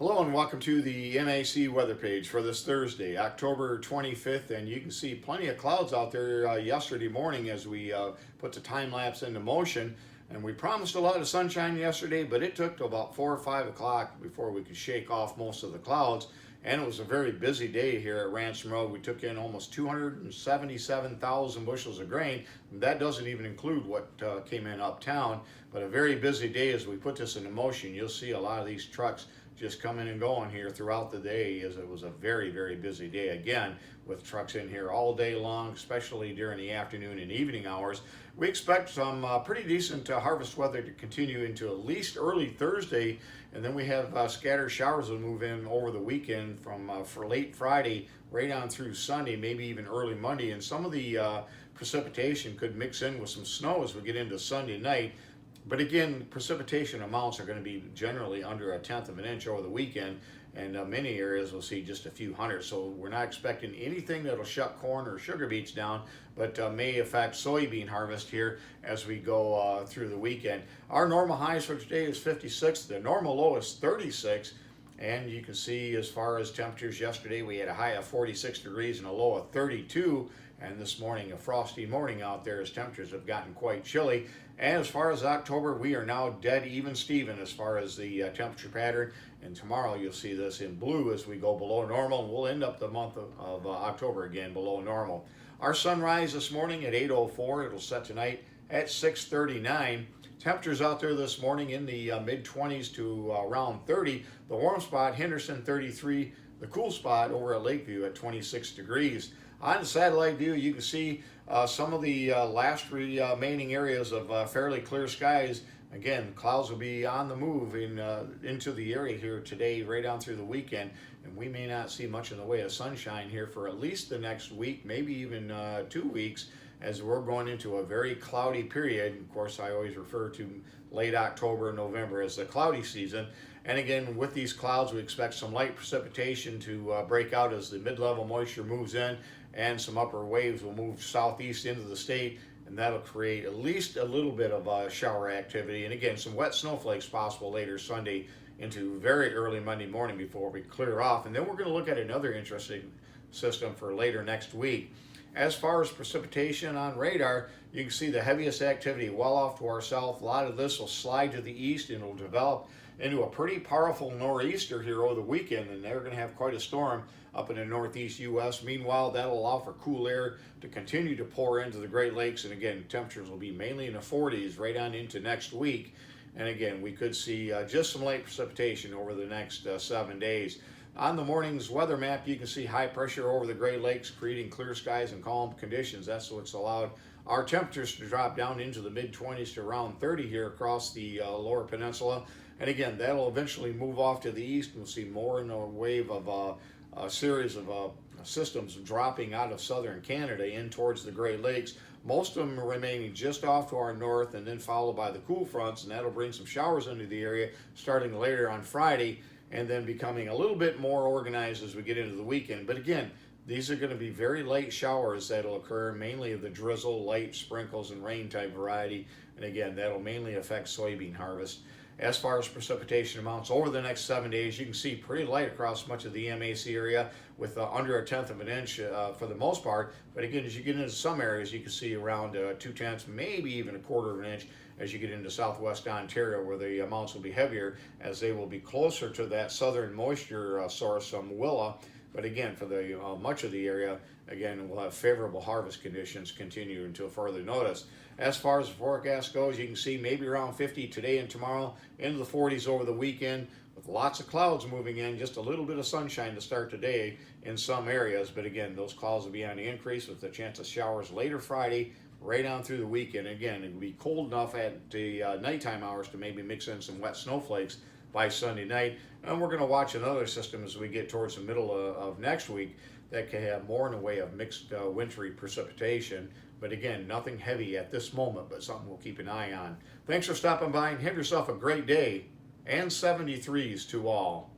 Hello and welcome to the MAC weather page for this Thursday, October 25th, and you can see plenty of clouds out there yesterday morning as we put the time lapse into motion. And we promised a lot of sunshine yesterday, but it took till about 4 or 5 o'clock before we could shake off most of the clouds. And it was a very busy day here at Ransom Road. We took in almost 277,000 bushels of grain. That doesn't even include what came in uptown, but a very busy day as we put this into motion. You'll see a lot of these trucks just coming and going here throughout the day, as it was a very, very busy day again, with trucks in here all day long, especially during the afternoon and evening hours. We expect some pretty decent harvest weather to continue into at least early Thursday, and then we have scattered showers that move in over the weekend from for late Friday right on through Sunday, maybe even early Monday, and some of the precipitation could mix in with some snow as we get into Sunday night. But again, precipitation amounts are going to be generally under 1/10 of an inch over the weekend, and many areas will see just a few hundred. So we're not expecting anything that'll shut corn or sugar beets down, but may affect soybean harvest here as we go through the weekend. Our normal highs for today is 56. The normal low is 36. And you can see as far as temperatures, yesterday we had a high of 46 degrees and a low of 32. And this morning, a frosty morning out there as temperatures have gotten quite chilly. And as far as October, we are now dead even Steven as far as the temperature pattern. And tomorrow you'll see this in blue as we go below normal. And we'll end up the month of October again below normal. Our sunrise this morning at 8:04. It'll set tonight at 6:39. Temperatures out there this morning in the mid-20s to around 30. The warm spot, Henderson, 33. The cool spot over at Lakeview at 26 degrees. On the satellite view, you can see some of the last remaining areas of fairly clear skies. Again, clouds will be on the move into the area here today, right on through the weekend, and we may not see much in the way of sunshine here for at least the next week, maybe even 2 weeks, as we're going into a very cloudy period. Of course, I always refer to late October and November as the cloudy season. And again, with these clouds, we expect some light precipitation to break out as the mid-level moisture moves in, and some upper waves will move southeast into the state, and that'll create at least a little bit of shower activity. And again, some wet snowflakes possible later Sunday into very early Monday morning before we clear off. And then we're going to look at another interesting system for later next week. As far as precipitation on radar, you can see the heaviest activity well off to our south. A lot of this will slide to the east and will develop into a pretty powerful nor'easter here over the weekend, and they're going to have quite a storm up in the northeast U.S. Meanwhile, that'll allow for cool air to continue to pour into the Great Lakes, and again, temperatures will be mainly in the 40s right on into next week. And again, we could see just some light precipitation over the next 7 days. On the morning's weather map, you can see high pressure over the Great Lakes, creating clear skies and calm conditions. That's what's allowed our temperatures to drop down into the mid-20s to around 30 here across the lower peninsula. And again, that'll eventually move off to the east. We'll see more in a wave of a series of systems dropping out of southern Canada in towards the Great Lakes. Most of them are remaining just off to our north, and then followed by the cool fronts, and that'll bring some showers into the area starting later on Friday, and then becoming a little bit more organized as we get into the weekend. But again, these are going to be very light showers that'll occur, mainly of the drizzle, light sprinkles, and rain type variety. And again, that'll mainly affect soybean harvest. As far as precipitation amounts over the next 7 days, you can see pretty light across much of the MAC area, with under 1/10 of an inch for the most part. But again, as you get into some areas, you can see around 2/10, maybe even 1/4 of an inch as you get into southwest Ontario, where the amounts will be heavier as they will be closer to that southern moisture source from Willa. But again, for the much of the area, again, we'll have favorable harvest conditions continue until further notice. As far as the forecast goes, you can see maybe around 50 today and tomorrow, into the 40s over the weekend, with lots of clouds moving in, just a little bit of sunshine to start today in some areas. But again, those clouds will be on the increase with the chance of showers later Friday, right on through the weekend. Again, it will be cold enough at the nighttime hours to maybe mix in some wet snowflakes by Sunday night. And we're going to watch another system as we get towards the middle of next week that can have more in the way of mixed wintry precipitation. But again, nothing heavy at this moment, but something we'll keep an eye on. Thanks for stopping by, and have yourself a great day, and 73s to all.